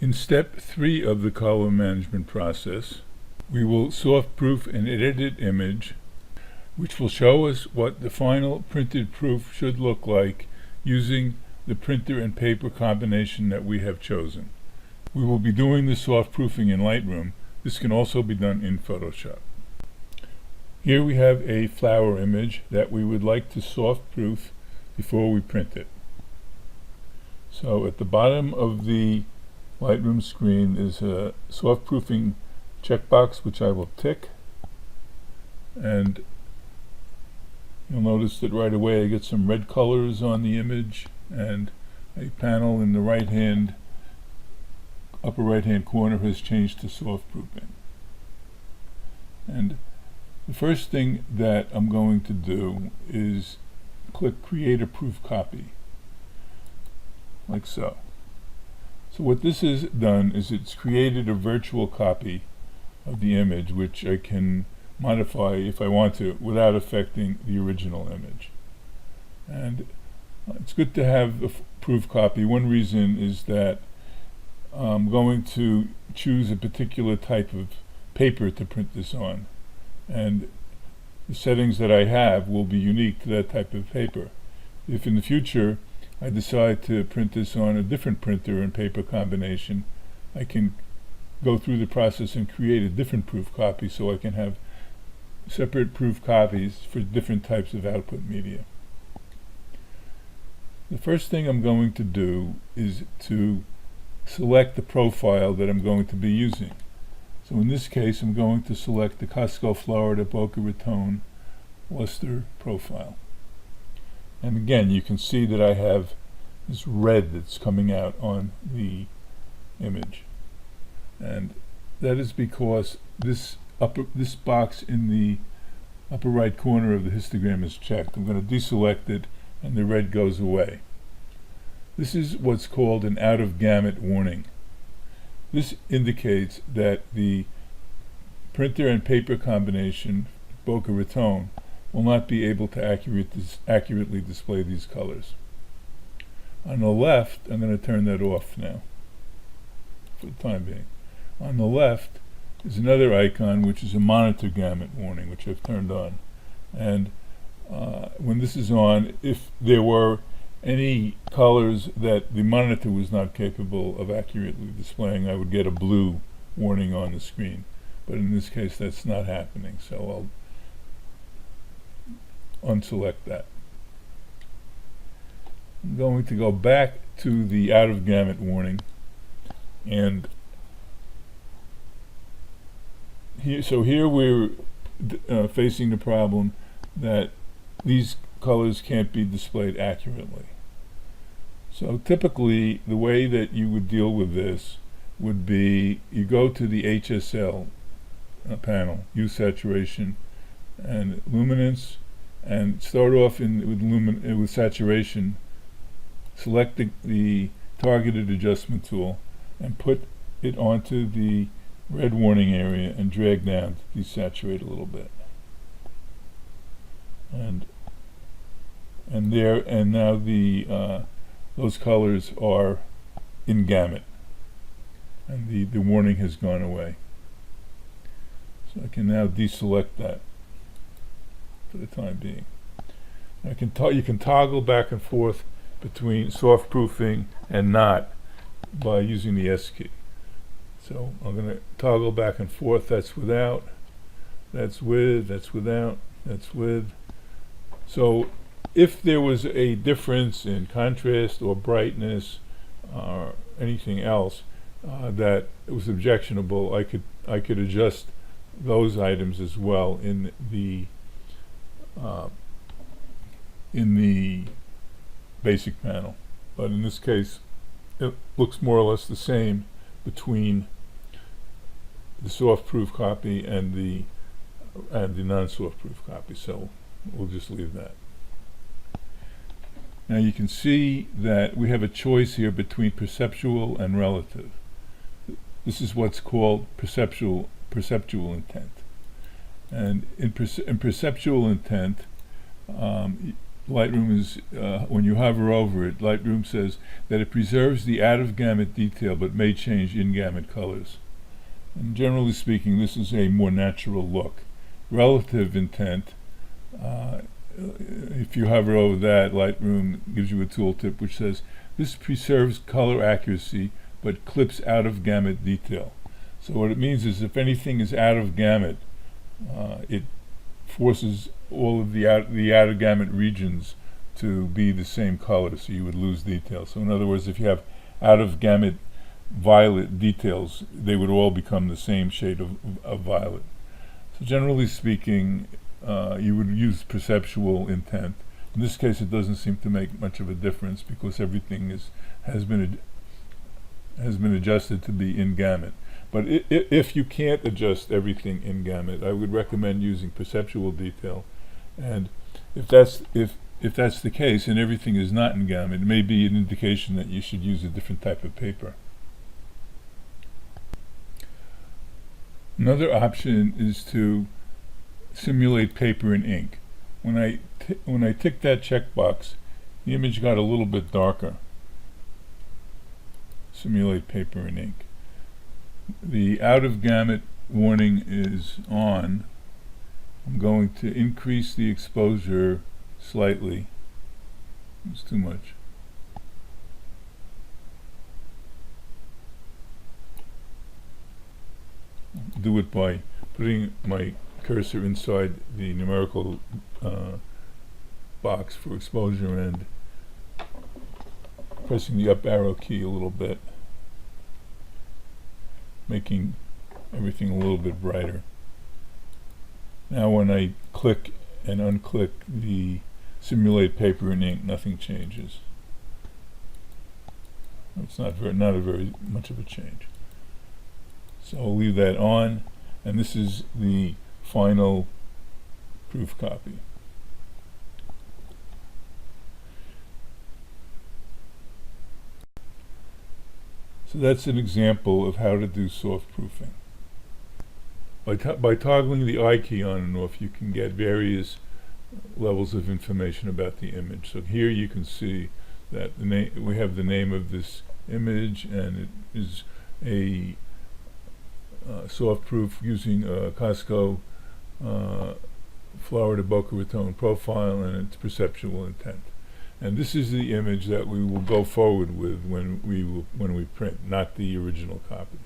In step 3 of the color management process, we will soft-proof an edited image, which will show us what the final printed proof should look like using the printer and paper combination that we have chosen. We will be doing the soft-proofing in Lightroom. This can also be done in Photoshop. Here we have a flower image that we would like to soft-proof before we print it. So at the bottom of the Lightroom screen is a soft-proofing checkbox, which I will tick, and you'll notice that right away I get some red colors on the image and a panel in the upper right hand corner has changed to soft-proofing. And the first thing that I'm going to do is click Create a Proof Copy, like so. So what this has done is it's created a virtual copy of the image, which I can modify if I want to without affecting the original image. And it's good to have a proof copy. One reason is that I'm going to choose a particular type of paper to print this on, and the settings that I have will be unique to that type of paper. If in the future I decide to print this on a different printer and paper combination, I can go through the process and create a different proof copy so I can have separate proof copies for different types of output media. The first thing I'm going to do is to select the profile that I'm going to be using. So in this case, I'm going to select the Costco, Florida Boca Raton luster profile. And again, you can see that I have this red that's coming out on the image. And that is because this box in the upper right corner of the histogram is checked. I'm going to deselect it and the red goes away. This is what's called an out of gamut warning. This indicates that the printer and paper combination, Boca Raton, will not be able to accurately display these colors. On the left, I'm going to turn that off now for the time being. On the left is another icon, which is a monitor gamut warning, which I've turned on. And when this is on, if there were any colors that the monitor was not capable of accurately displaying, I would get a blue warning on the screen. But in this case, that's not happening, so I'll unselect that. I'm going to go back to the out of gamut warning, and here we're facing the problem that these colors can't be displayed accurately. So typically the way that you would deal with this would be you go to the HSL panel, Hue, Saturation, and Luminance, and start off with saturation. Select the targeted adjustment tool and put it onto the red warning area and drag down to desaturate a little bit. And now those colors are in gamut, and the warning has gone away. So I can now deselect that for the time being. You can toggle back and forth between soft proofing and not by using the S key. So I'm going to toggle back and forth. That's without, that's with, that's without, that's with. So if there was a difference in contrast or brightness or anything else that was objectionable, I could adjust those items as well in the basic panel. But in this case, it looks more or less the same between the soft proof copy and the non-soft proof copy, so we'll just leave that. Now you can see that we have a choice here between perceptual and relative. This is what's called perceptual intent. And in perceptual intent, Lightroom is, when you hover over it, Lightroom says that it preserves the out-of-gamut detail but may change in-gamut colors. And generally speaking, this is a more natural look. Relative intent, if you hover over that, Lightroom gives you a tooltip which says this preserves color accuracy but clips out-of-gamut detail. So what it means is if anything is out-of-gamut, it forces all of the out-of-gamut regions to be the same color, so you would lose detail. So in other words, if you have out-of-gamut violet details, they would all become the same shade of violet. So generally speaking, you would use perceptual intent. In this case, it doesn't seem to make much of a difference because everything has been adjusted to be in gamut. But if you can't adjust everything in gamut, I would recommend using perceptual detail. And if that's the case and everything is not in gamut, it may be an indication that you should use a different type of paper. Another option is to simulate paper and ink. When I ticked that checkbox, the image got a little bit darker. Simulate paper and ink. The out-of-gamut warning is on. I'm going to increase the exposure slightly. It's too much. Do it by putting my cursor inside the numerical box for exposure and pressing the up arrow key a little bit, making everything a little bit brighter. Now when I click and unclick the simulate paper and ink, nothing changes. It's not a very much of a change. So I'll leave that on, and this is the final proof copy. So that's an example of how to do soft proofing. By toggling the I key on and off, you can get various levels of information about the image. So here you can see that we have the name of this image, and it is a soft proof using a Costco Florida Boca Raton profile and its perceptual intent. And this is the image that we will go forward with when we print, not the original copy.